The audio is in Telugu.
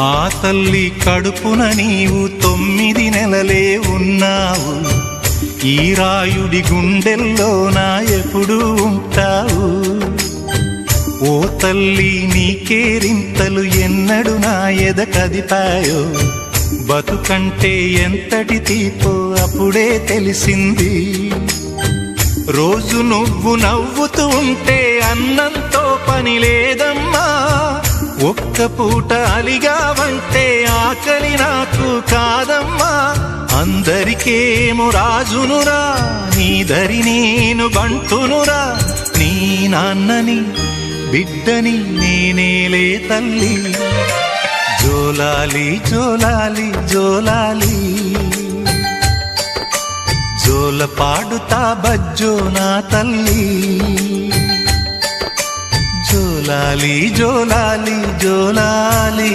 ఆ తల్లి కడుపున నీవు 9 నెలలే ఉన్నావు. ఈ రాయుడి గుండెల్లో నా ఎప్పుడు ఉంటావు. ఓ తల్లి నీ కేరింతలు ఎన్నడు నా ఎద కదిపాయో. బతుకంటే ఎంతటి తీపో అప్పుడే తెలిసింది. రోజు నువ్వు నవ్వుతూ ఉంటే అన్నంతో పని లేదమ్మా. ఒక్క పూట అలిగావంటే ఆకలి నాకు కాదమ్మా. అందరికేమో రాజునురా, నీ దరి నేను బంటునురా. నీ నాన్నని బిడ్డని నేనేలే తల్లి. జోలాలి జోలాలి జోలాలి, జోల పాడుతా బజ్జో నా తల్లి. జోలాలి జోలాలి జోలాలి.